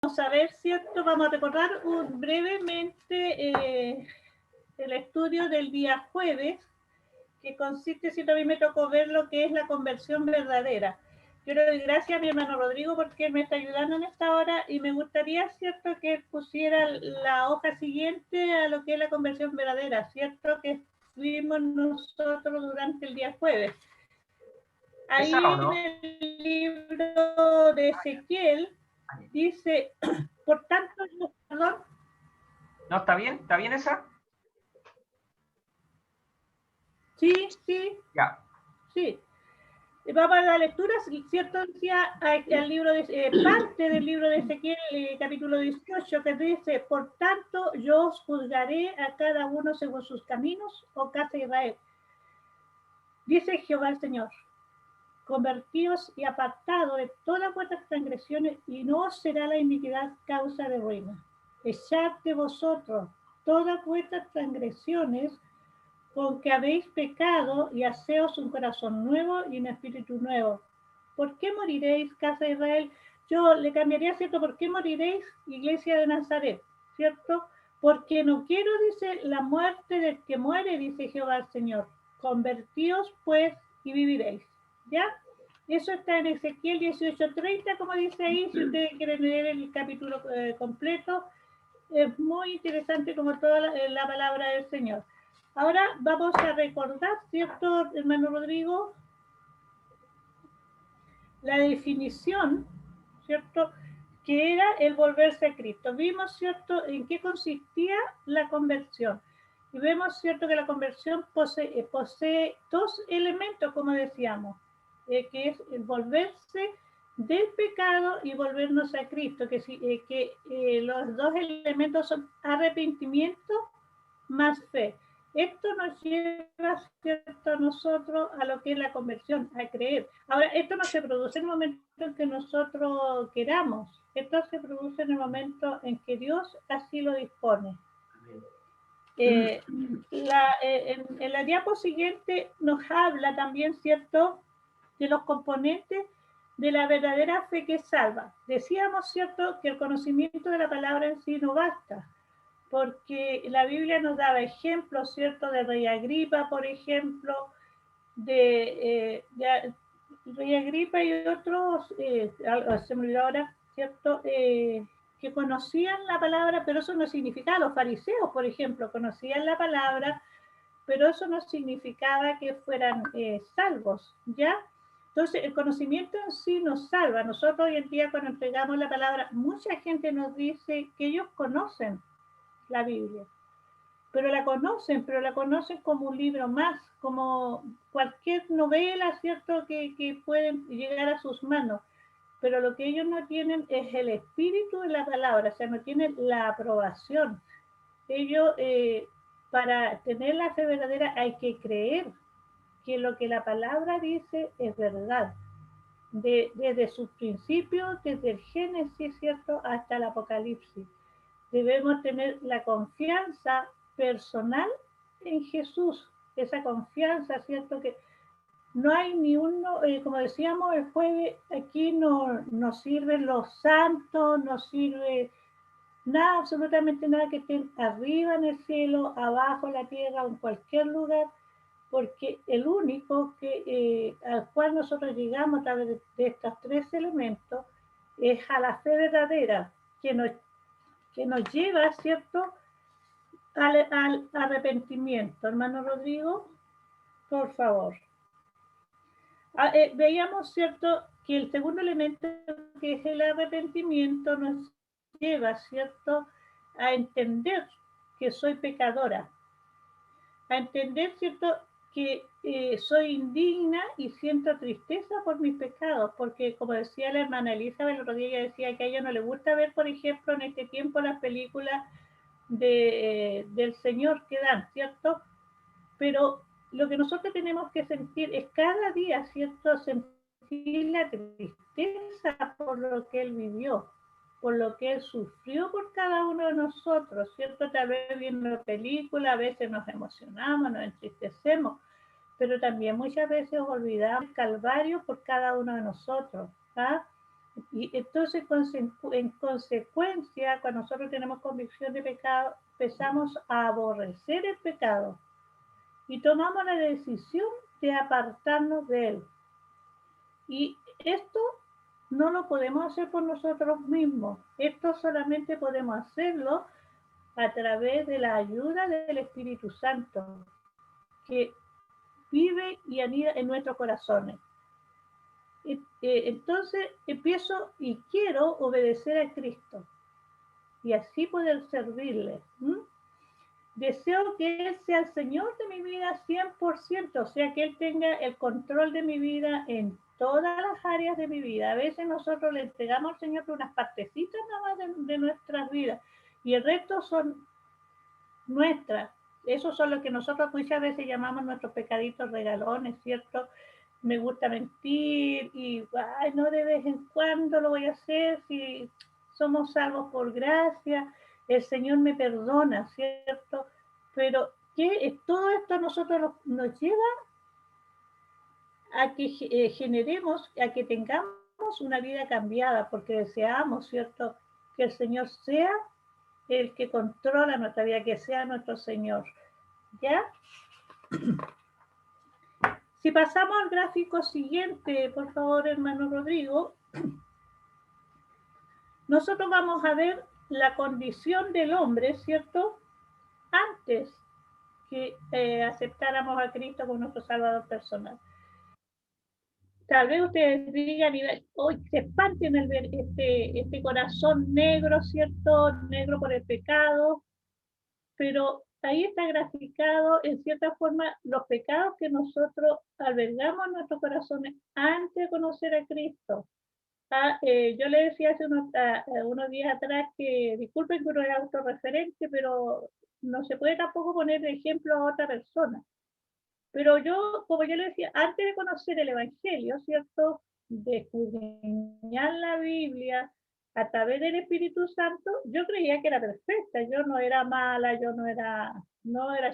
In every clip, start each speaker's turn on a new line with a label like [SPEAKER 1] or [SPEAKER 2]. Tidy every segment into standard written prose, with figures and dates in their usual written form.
[SPEAKER 1] Vamos a ver, ¿cierto? Vamos a recordar brevemente el estudio del día jueves, que consiste, si a mí me tocó ver lo que es la conversión verdadera. Yo le doy gracias a mi hermano Rodrigo porque él me está ayudando en esta hora y me gustaría, ¿cierto?, que él pusiera la hoja siguiente a lo que es la conversión verdadera, ¿cierto?, que vimos nosotros durante el día jueves. Ahí en el libro de Ezequiel dice, por tanto, perdón.
[SPEAKER 2] ¿No está bien? ¿Está bien esa?
[SPEAKER 1] Sí, sí.
[SPEAKER 2] Ya.
[SPEAKER 1] Sí. Vamos a la lectura, ¿cierto? Decía al libro de, parte del libro de Ezequiel, capítulo 18, que dice, por tanto, yo os juzgaré a cada uno según sus caminos, oh casa de Israel. Dice Jehová el Señor, convertíos y apartado de todas vuestras transgresiones, y no os será la iniquidad causa de ruina. Echad de vosotros todas vuestras transgresiones, con que habéis pecado, y haceos un corazón nuevo y un espíritu nuevo. ¿Por qué moriréis, casa de Israel? Yo le cambiaría, ¿cierto? ¿Por qué moriréis, iglesia de Nazaret? ¿Cierto? Porque no quiero, dice, la muerte del que muere, dice Jehová el Señor. Convertíos, pues, y viviréis. ¿Ya? Eso está en Ezequiel 18:30, como dice ahí, si ustedes quieren leer el capítulo completo. Es muy interesante como toda la palabra del Señor. Ahora vamos a recordar, ¿cierto, hermano Rodrigo? La definición, ¿cierto?, que era el volverse a Cristo. Vimos, ¿cierto?, en qué consistía la conversión. Y vemos, ¿cierto?, que la conversión posee dos elementos, como decíamos, que es el volverse del pecado y volvernos a Cristo, que los dos elementos son arrepentimiento más fe. Esto nos lleva, ¿cierto?, a nosotros a lo que es la conversión, a creer. Ahora, esto no se produce en el momento en que nosotros queramos, esto se produce en el momento en que Dios así lo dispone. En la diapo siguiente nos habla también, ¿cierto?, de los componentes de la verdadera fe que salva. Decíamos, ¿cierto?, que el conocimiento de la palabra en sí no basta, porque la Biblia nos daba ejemplos, ¿cierto?, de Rey Agripa, por ejemplo, de Rey Agripa y otros, se me olvidó ahora, ¿cierto?, que conocían la palabra, pero eso no significaba, los fariseos, por ejemplo, conocían la palabra, pero eso no significaba que fueran salvos, ¿ya? Entonces, el conocimiento en sí nos salva. Nosotros hoy en día, cuando entregamos la palabra, mucha gente nos dice que ellos conocen la Biblia, pero la conocen como un libro más, como cualquier novela, ¿cierto?, que pueden llegar a sus manos, pero lo que ellos no tienen es el espíritu de la palabra, o sea, no tienen la aprobación. Ellos, para tener la fe verdadera, hay que creer que lo que la palabra dice es verdad, desde sus principios, desde el Génesis, ¿cierto?, hasta el Apocalipsis. Debemos tener la confianza personal en Jesús, esa confianza, ¿cierto?, que no hay ni uno, como decíamos el jueves, aquí no sirven los santos, no sirve nada, absolutamente nada que estén arriba en el cielo, abajo en la tierra o en cualquier lugar, porque el único al cual nosotros llegamos a través de estos tres elementos es a la fe verdadera, que nos lleva, ¿cierto?, al arrepentimiento. Hermano Rodrigo, por favor. Veíamos, ¿cierto?, que el segundo elemento, que es el arrepentimiento, nos lleva, ¿cierto?, a entender que soy pecadora, a entender, ¿cierto?, que soy indigna y siento tristeza por mis pecados, porque como decía la hermana Elizabeth el otro día, ella decía que a ella no le gusta ver, por ejemplo, en este tiempo las películas del Señor que dan, ¿cierto? Pero lo que nosotros tenemos que sentir es cada día, ¿cierto?, sentir la tristeza por lo que Él vivió, por lo que Él sufrió por cada uno de nosotros, ¿cierto? Tal vez viendo películas, a veces nos emocionamos, nos entristecemos, pero también muchas veces olvidamos el calvario por cada uno de nosotros, ¿ah? Y entonces, en consecuencia, cuando nosotros tenemos convicción de pecado, empezamos a aborrecer el pecado y tomamos la decisión de apartarnos de él. Y esto no lo podemos hacer por nosotros mismos. Esto solamente podemos hacerlo a través de la ayuda del Espíritu Santo, que vive y anida en nuestros corazones. Entonces empiezo y quiero obedecer a Cristo y así poder servirle. Deseo que Él sea el Señor de mi vida 100%, o sea, que Él tenga el control de mi vida en todas las áreas de mi vida. A veces nosotros le entregamos al Señor unas partecitas nada más de nuestras vidas y el resto son nuestras. Esos son los que nosotros muchas veces llamamos nuestros pecaditos regalones, ¿cierto? Me gusta mentir y ay, no de vez en cuando lo voy a hacer si somos salvos por gracia, el Señor me perdona, ¿cierto? Pero que todo esto a nosotros nos lleva a que generemos, a que tengamos una vida cambiada, porque deseamos, ¿cierto? Que el Señor sea el que controla nuestra vida, que sea nuestro Señor. ¿Ya? Si pasamos al gráfico siguiente, por favor, hermano Rodrigo, nosotros vamos a ver la condición del hombre, ¿cierto? Antes que aceptáramos a Cristo como nuestro Salvador personal. Tal vez ustedes digan, hoy se espanten al ver este corazón negro, ¿cierto? Negro por el pecado, pero ahí está graficado, en cierta forma, los pecados que nosotros albergamos en nuestros corazones antes de conocer a Cristo. Yo le decía hace unos días atrás que, disculpen que uno es autorreferente, pero no se puede tampoco poner de ejemplo a otra persona. Pero yo, como yo le decía, antes de conocer el Evangelio, ¿cierto? De escudriñar la Biblia a través del Espíritu Santo, yo creía que era perfecta. Yo no era mala, yo no era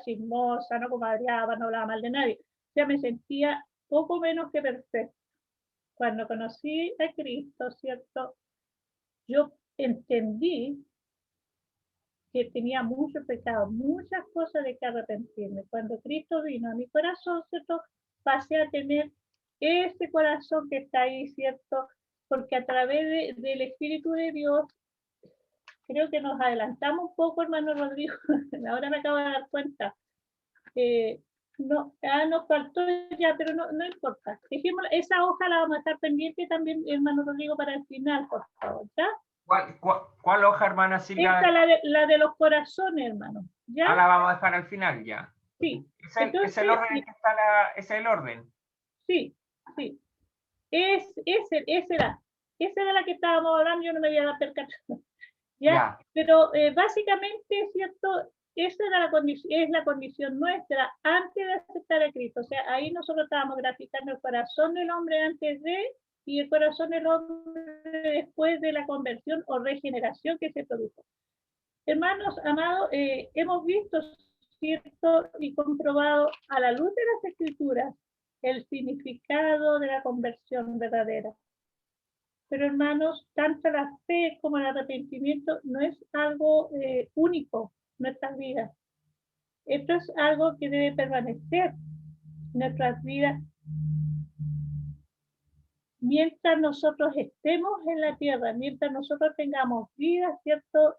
[SPEAKER 1] chismosa, no comadreaba, no hablaba mal de nadie. O sea, me sentía poco menos que perfecta. Cuando conocí a Cristo, ¿cierto? Yo entendí que tenía mucho pecado, muchas cosas de que arrepentirme. Cuando Cristo vino a mi corazón, ¿cierto? Pasé a tener ese corazón que está ahí, ¿cierto? Porque a través del Espíritu de Dios, creo que nos adelantamos un poco, hermano Rodrigo, ahora me acabo de dar cuenta. Nos faltó ya, pero no importa. Dijimos, esa hoja la vamos a estar pendiente también, hermano Rodrigo, para el final, por favor, ¿ya?
[SPEAKER 2] ¿Cuál hoja, hermana Silvia?
[SPEAKER 1] Esta, la de los corazones, hermano. ¿Ya?
[SPEAKER 2] La vamos a dejar al final ya.
[SPEAKER 1] Sí.
[SPEAKER 2] ¿Es el orden en que está es el orden?
[SPEAKER 1] Sí, sí. Esa era la que estábamos hablando, yo no me había dado percatado. ¿Ya? Pero básicamente, ¿cierto? Esa era es la condición nuestra antes de aceptar a Cristo. O sea, ahí nosotros estábamos graficando el corazón del hombre antes de y el corazón del hombre después de la conversión o regeneración que se produjo. Hermanos amados, hemos visto, ¿cierto? Y comprobado a la luz de las Escrituras el significado de la conversión verdadera. Pero hermanos, tanto la fe como el arrepentimiento no es algo único en nuestras vidas. Esto es algo que debe permanecer en nuestras vidas mientras nosotros estemos en la tierra, mientras nosotros tengamos vida, ¿cierto?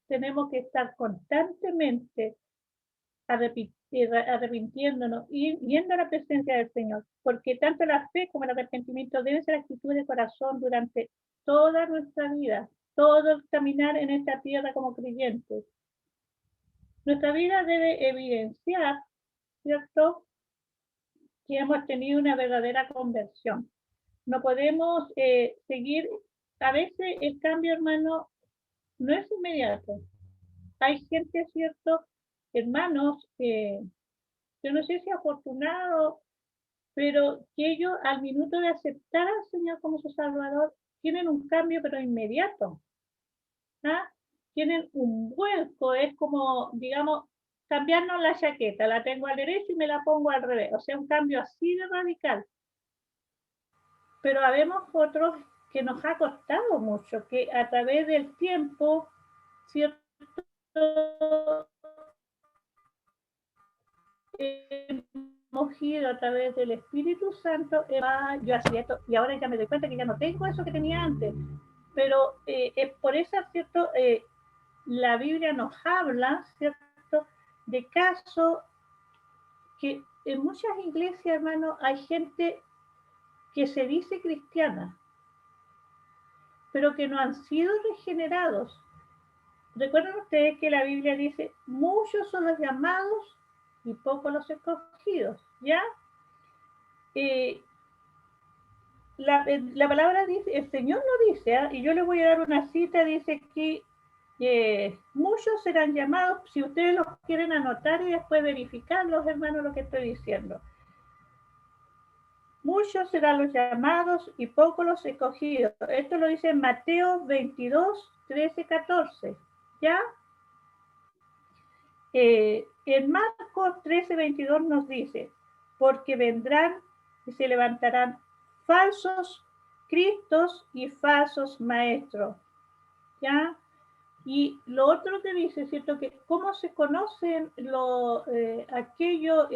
[SPEAKER 1] Tenemos que estar constantemente arrepintiéndonos y yendo a la presencia del Señor, porque tanto la fe como el arrepentimiento deben ser actitudes de corazón durante toda nuestra vida, todo el caminar en esta tierra como creyentes. Nuestra vida debe evidenciar, ¿cierto?, que hemos tenido una verdadera conversión. No podemos seguir, a veces el cambio, hermano, no es inmediato. Hay gente, ¿cierto?, hermanos, yo no sé si afortunado, pero que ellos al minuto de aceptar al Señor como su Salvador, tienen un cambio pero inmediato. ¿Ah? Tienen un vuelco, es como, digamos, cambiarnos la chaqueta, la tengo al derecho y me la pongo al revés, o sea, un cambio así de radical. Pero habemos otros que nos ha costado mucho, que a través del tiempo, ¿cierto? Hemos ido a través del Espíritu Santo, yo hacía esto, y ahora ya me doy cuenta que ya no tengo eso que tenía antes, pero es por eso, ¿cierto? La Biblia nos habla, ¿cierto? De casos que en muchas iglesias, hermano, hay gente que se dice cristiana, pero que no han sido regenerados. Recuerden ustedes que la Biblia dice, muchos son los llamados y pocos los escogidos, ¿ya? La palabra dice, el Señor lo dice, y yo les voy a dar una cita, dice que muchos serán llamados, si ustedes los quieren anotar y después verificarlos, hermanos, lo que estoy diciendo. Muchos serán los llamados y pocos los escogidos. Esto lo dice en Mateo 22, 13, 14. ¿Ya? En Marcos 13, 22 nos dice, porque vendrán y se levantarán falsos cristos y falsos maestros. ¿Ya? Y lo otro que dice, ¿cierto? Que cómo se conocen aquellos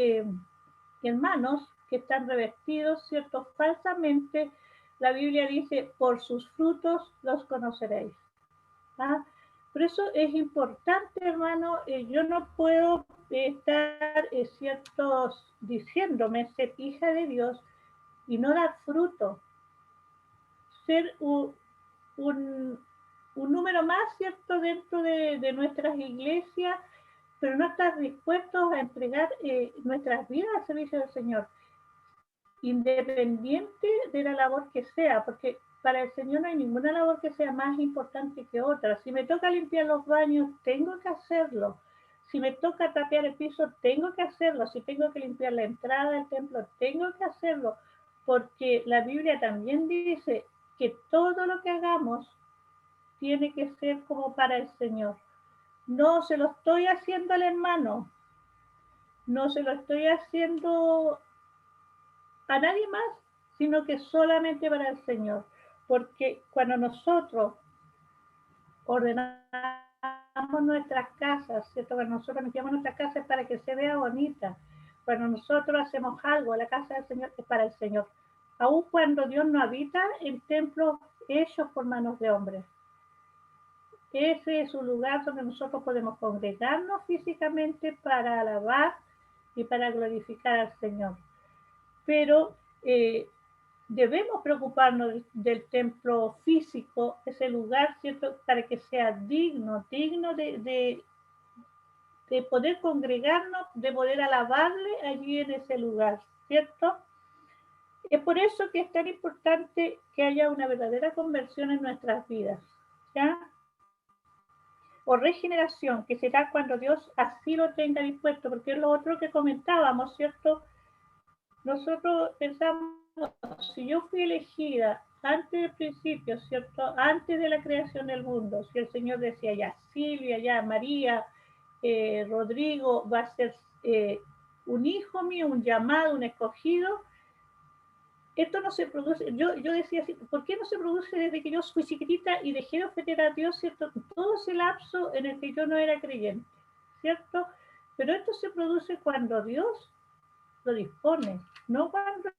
[SPEAKER 1] hermanos que están revestidos, ¿cierto? Falsamente, la Biblia dice, por sus frutos los conoceréis. ¿Ah? Por eso es importante, hermano, yo no puedo estar, ¿cierto? Diciéndome ser hija de Dios y no dar fruto. Ser un número más, ¿cierto? Dentro de nuestras iglesias, pero no estar dispuestos a entregar nuestras vidas al servicio del Señor, independiente de la labor que sea, porque para el Señor no hay ninguna labor que sea más importante que otra. Si me toca limpiar los baños, tengo que hacerlo. Si me toca tapear el piso, tengo que hacerlo. Si tengo que limpiar la entrada del templo, tengo que hacerlo, porque la Biblia también dice que todo lo que hagamos tiene que ser como para el Señor. No se lo estoy haciendo al hermano, no se lo estoy haciendo a nadie más, sino que solamente para el Señor. Porque cuando nosotros ordenamos nuestras casas, ¿cierto? Cuando nosotros limpiamos nuestras casas para que se vea bonita. Cuando nosotros hacemos algo, la casa del Señor es para el Señor. Aun cuando Dios no habita en templos hechos por manos de hombres. Ese es un lugar donde nosotros podemos congregarnos físicamente para alabar y para glorificar al Señor. Pero debemos preocuparnos del templo físico, ese lugar, ¿cierto? Para que sea digno de poder congregarnos, de poder alabarle allí en ese lugar, ¿cierto? Es por eso que es tan importante que haya una verdadera conversión en nuestras vidas, ¿ya? O regeneración, que será cuando Dios así lo tenga dispuesto, porque es lo otro que comentábamos, ¿cierto? Nosotros pensamos, si yo fui elegida antes del principio, ¿cierto? Antes de la creación del mundo, si el Señor decía ya Silvia, ya María, Rodrigo va a ser un hijo mío, un llamado, un escogido, esto no se produce, yo decía así, ¿por qué no se produce desde que yo fui chiquitita y dejé de ofender a Dios, ¿cierto? Todo ese lapso en el que yo no era creyente, ¿cierto? Pero esto se produce cuando Dios lo dispone, no cuando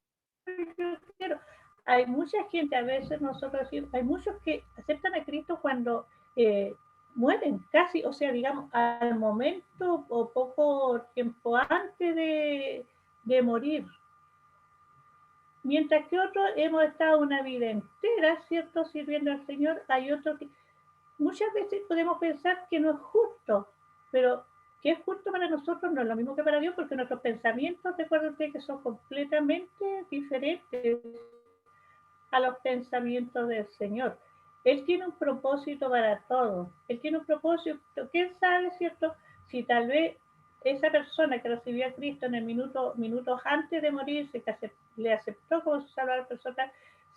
[SPEAKER 1] yo quiero. Hay mucha gente, a veces nosotros decimos, hay muchos que aceptan a Cristo cuando mueren casi, o sea, digamos, al momento o poco tiempo antes de morir. Mientras que otros hemos estado una vida entera, ¿cierto?, sirviendo al Señor. Hay otros que muchas veces podemos pensar que no es justo, pero que es justo para nosotros no es lo mismo que para Dios, porque nuestros pensamientos, recuerden que son completamente diferentes a los pensamientos del Señor. Él tiene un propósito para todo. Él tiene un propósito. ¿Quién sabe, cierto? Si tal vez esa persona que recibió a Cristo en el minutos antes de morirse, que le aceptó como su salvador personal,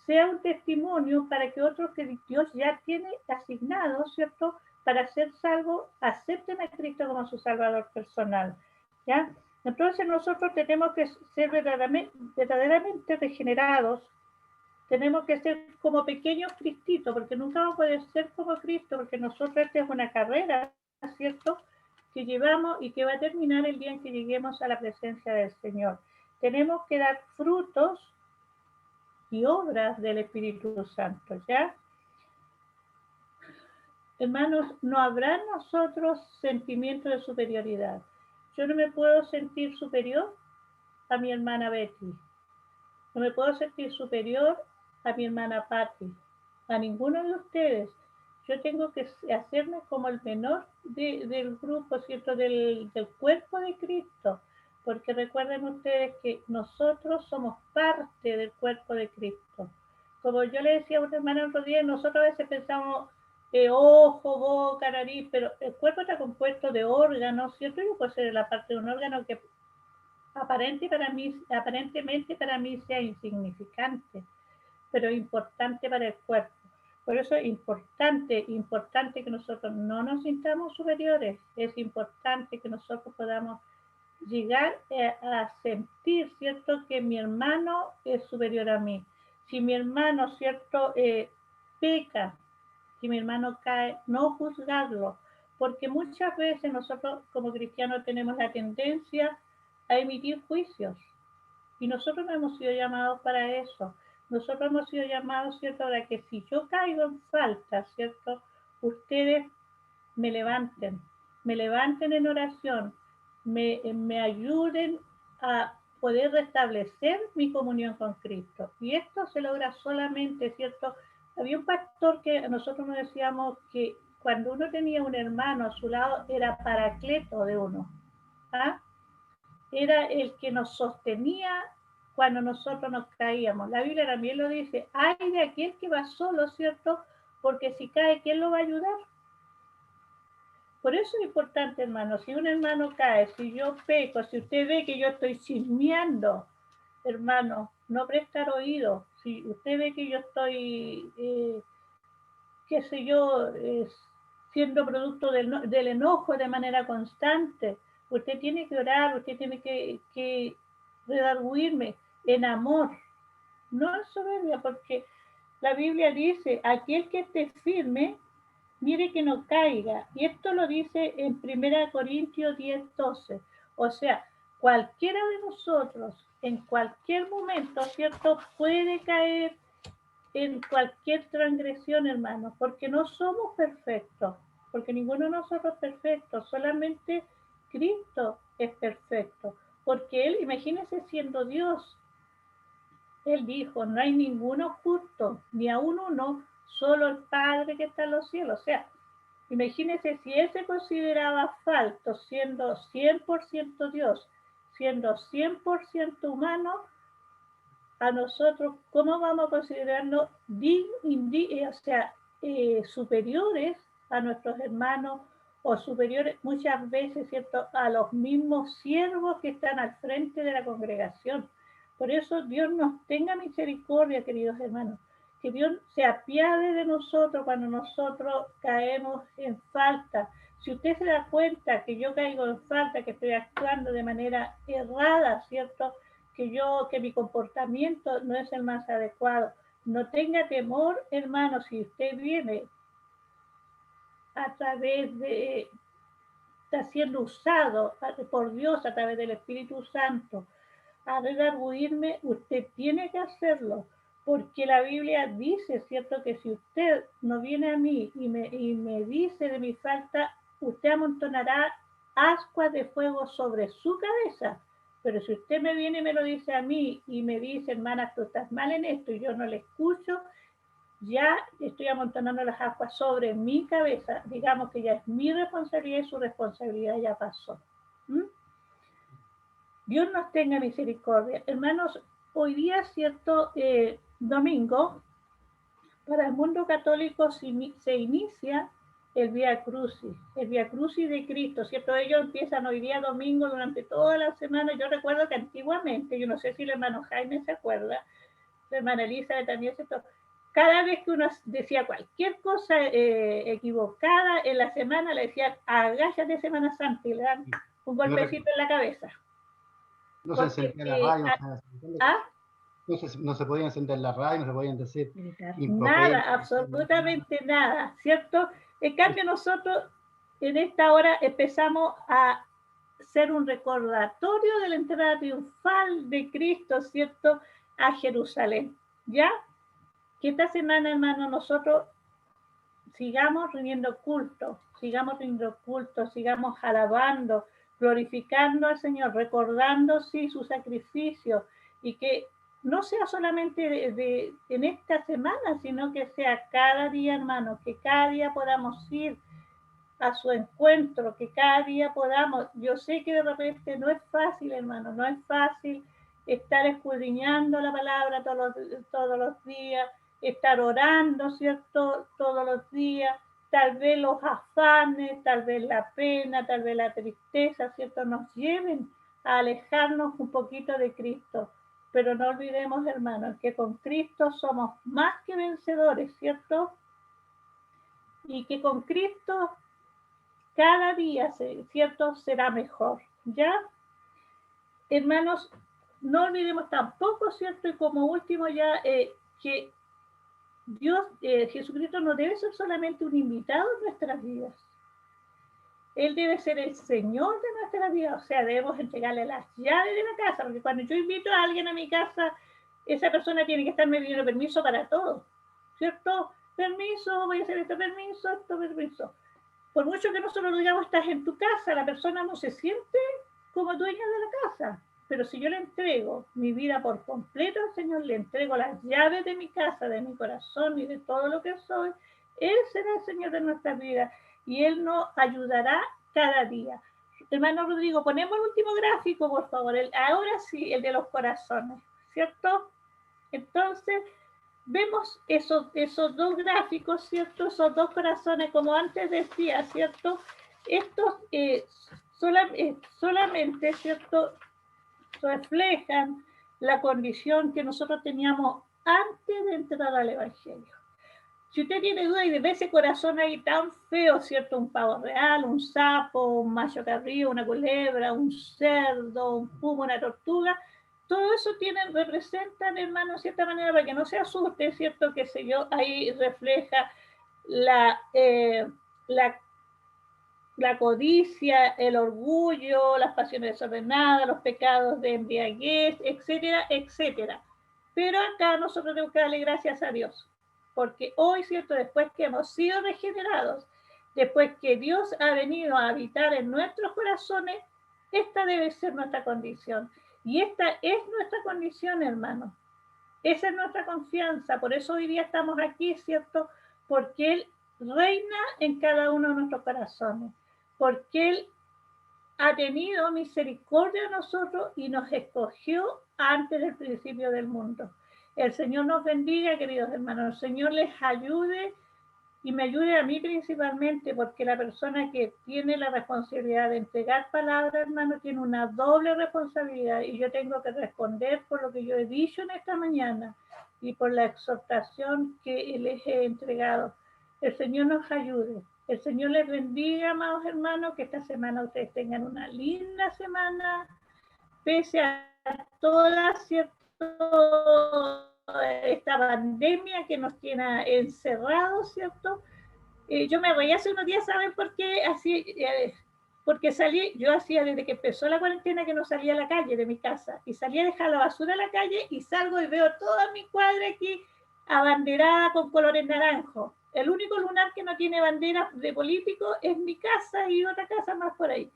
[SPEAKER 1] sea un testimonio para que otros que Dios ya tiene asignados, ¿cierto?, para ser salvos, acepten a Cristo como su salvador personal, ¿ya? Entonces nosotros tenemos que ser verdaderamente regenerados, Tenemos que ser como pequeños Cristitos, porque nunca vamos a poder ser como Cristo, porque nosotros esta es una carrera, ¿cierto?, que llevamos y que va a terminar el día en que lleguemos a la presencia del Señor. Tenemos que dar frutos y obras del Espíritu Santo, ¿ya? Hermanos, no habrá en nosotros sentimiento de superioridad. Yo no me puedo sentir superior a mi hermana Betty. No me puedo sentir superior a mi hermana Patty, a ninguno de ustedes. Yo tengo que hacerme como el menor del grupo, ¿cierto? Del cuerpo de Cristo. Porque recuerden ustedes que nosotros somos parte del cuerpo de Cristo. Como yo le decía a una hermana otro día, nosotros a veces pensamos ojo, boca, nariz, pero el cuerpo está compuesto de órganos, ¿cierto? Yo puedo ser la parte de un órgano que aparentemente para mí sea insignificante, pero importante para el cuerpo. Por eso es importante que nosotros no nos sintamos superiores, es importante que nosotros podamos llegar a sentir, ¿cierto?, que mi hermano es superior a mí. Si mi hermano, ¿cierto?, peca, si mi hermano cae, no juzgarlo, porque muchas veces nosotros como cristianos tenemos la tendencia a emitir juicios y nosotros no hemos sido llamados para eso. Nosotros hemos sido llamados, ¿cierto?, para que si yo caigo en falta, ¿cierto?, ustedes me levanten en oración, me ayuden a poder restablecer mi comunión con Cristo. Y esto se logra solamente, ¿cierto? Había un pastor que nosotros nos decíamos que cuando uno tenía un hermano a su lado era paracleto de uno. ¿Ah? Era el que nos sostenía cuando nosotros nos caíamos. La Biblia también lo dice, ay de aquel que va solo, ¿cierto? Porque si cae, ¿quién lo va a ayudar? Por eso es importante, hermano, si un hermano cae, si yo peco, si usted ve que yo estoy chismeando, hermano, no prestar oído. Si usted ve que yo estoy, qué sé yo, siendo producto del enojo de manera constante, usted tiene que orar, usted tiene que redarguirme en amor, no en soberbia, porque la Biblia dice, aquel que esté firme, mire que no caiga. Y esto lo dice en 1 Corintios 10:12. O sea, cualquiera de nosotros, en cualquier momento, ¿cierto?, puede caer en cualquier transgresión, hermano, porque no somos perfectos, porque ninguno de nosotros es perfecto, solamente Cristo es perfecto, porque Él, imagínense siendo Dios, Él dijo, no hay ninguno justo, ni aún uno, solo el Padre que está en los cielos. O sea, imagínense si Él se consideraba falto, siendo 100% Dios, siendo 100% humano, a nosotros, ¿cómo vamos a considerarnos superiores a nuestros hermanos o superiores muchas veces, ¿cierto?, a los mismos siervos que están al frente de la congregación? Por eso Dios nos tenga misericordia, queridos hermanos, que Dios se apiade de nosotros cuando nosotros caemos en falta. Si usted se da cuenta que yo caigo en falta, que estoy actuando de manera errada, ¿cierto?, que mi comportamiento no es el más adecuado. No tenga temor, hermano, si usted viene a través de, está siendo usado por Dios a través del Espíritu Santo a redarguirme, usted tiene que hacerlo, porque la Biblia dice, ¿cierto?, que si usted no viene a mí y me dice de mi falta, usted amontonará ascuas de fuego sobre su cabeza. Pero si usted me viene y me lo dice a mí y me dice, hermana, tú estás mal en esto y yo no le escucho, ya estoy amontonando las ascuas sobre mi cabeza. Digamos que ya es mi responsabilidad y su responsabilidad ya pasó. Dios nos tenga misericordia. Hermanos, hoy día, cierto, domingo, para el mundo católico se inicia el Vía Crucis de Cristo, ¿cierto? Ellos empiezan hoy día domingo durante toda la semana. Yo recuerdo que antiguamente, yo no sé si el hermano Jaime se acuerda, la hermana Elizabeth también, ¿cierto? Cada vez que uno decía cualquier cosa equivocada en la semana, le decían, agáchate Semana Santa y le dan un golpecito en la cabeza.
[SPEAKER 3] No se encendía la radio. no se podían sentar en la radio, no se podían decir
[SPEAKER 1] nada, absolutamente nada, ¿cierto? En cambio nosotros en esta hora empezamos a ser un recordatorio de la entrada triunfal de Cristo, ¿cierto?, a Jerusalén, ¿ya? Que esta semana, hermano, nosotros sigamos rindiendo culto, sigamos alabando, glorificando al Señor, recordando, sí, su sacrificio, y que no sea solamente en esta semana, sino que sea cada día, hermano, que cada día podamos ir a su encuentro, que cada día podamos. Yo sé que de repente no es fácil, hermano, no es fácil estar escudriñando la palabra todos los días, estar orando, ¿cierto?, todos los días. Tal vez los afanes, tal vez la pena, tal vez la tristeza, ¿cierto?, nos lleven a alejarnos un poquito de Cristo. Pero no olvidemos, hermanos, que con Cristo somos más que vencedores, ¿cierto? Y que con Cristo cada día, ¿cierto?, será mejor, ¿ya? Hermanos, no olvidemos tampoco, ¿cierto?, y como último ya, que Dios, Jesucristo no debe ser solamente un invitado en nuestras vidas. Él debe ser el Señor de nuestras vidas, o sea, debemos entregarle las llaves de la casa, porque cuando yo invito a alguien a mi casa, esa persona tiene que estarme pidiendo permiso para todo, ¿cierto? Permiso, voy a hacer esto, permiso. Por mucho que nosotros lo digamos, estás en tu casa, la persona no se siente como dueña de la casa. Pero si yo le entrego mi vida por completo al Señor, le entrego las llaves de mi casa, de mi corazón y de todo lo que soy, Él será el Señor de nuestras vidas y Él nos ayudará cada día. Hermano Rodrigo, ponemos el último gráfico, por favor. Ahora sí, el de los corazones, ¿cierto? Entonces, vemos esos dos gráficos, ¿cierto? Esos dos corazones, como antes decía, ¿cierto? Estos solamente, ¿cierto?, reflejan la condición que nosotros teníamos antes de entrar al Evangelio. Si usted tiene duda y de ver ese corazón ahí tan feo, ¿cierto? Un pavo real, un sapo, un macho cabrío, una culebra, un cerdo, un puma, una tortuga, todo eso representan, hermano, de cierta manera, para que no se asuste, ¿cierto? Que sé yo, ahí refleja la codicia, el orgullo, las pasiones desordenadas, los pecados de embriaguez, etcétera, etcétera. Pero acá nosotros tenemos que darle gracias a Dios, porque hoy, ¿cierto?, después que hemos sido regenerados, después que Dios ha venido a habitar en nuestros corazones, esta debe ser nuestra condición. Y esta es nuestra condición, hermano. Esa es nuestra confianza. Por eso hoy día estamos aquí, ¿cierto? Porque Él reina en cada uno de nuestros corazones. Porque Él ha tenido misericordia de nosotros y nos escogió antes del principio del mundo. El Señor nos bendiga, queridos hermanos. El Señor les ayude y me ayude a mí principalmente, porque la persona que tiene la responsabilidad de entregar palabra, hermano, tiene una doble responsabilidad y yo tengo que responder por lo que yo he dicho en esta mañana y por la exhortación que les he entregado. El Señor nos ayude. El Señor les bendiga, amados hermanos, que esta semana ustedes tengan una linda semana, pese a toda, ¿cierto?, esta pandemia que nos tiene encerrados, ¿cierto? Yo me reí hace unos días, ¿saben por qué? Así, porque yo hacía desde que empezó la cuarentena que no salía a la calle de mi casa y salía a dejar la basura a la calle y salgo y veo toda mi cuadra aquí abanderada con colores naranjos. El único lugar que no tiene bandera de político es mi casa y otra casa más por ahí.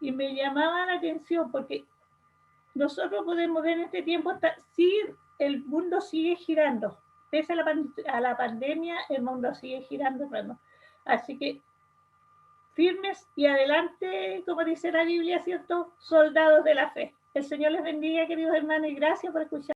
[SPEAKER 1] Y me llamaba la atención porque nosotros podemos ver en este tiempo, sí, el mundo sigue girando. Pese a la pandemia, el mundo sigue girando, hermano. Así que firmes y adelante, como dice la Biblia, ¿cierto? Soldados de la fe. El Señor les bendiga, queridos hermanos, y gracias por escuchar.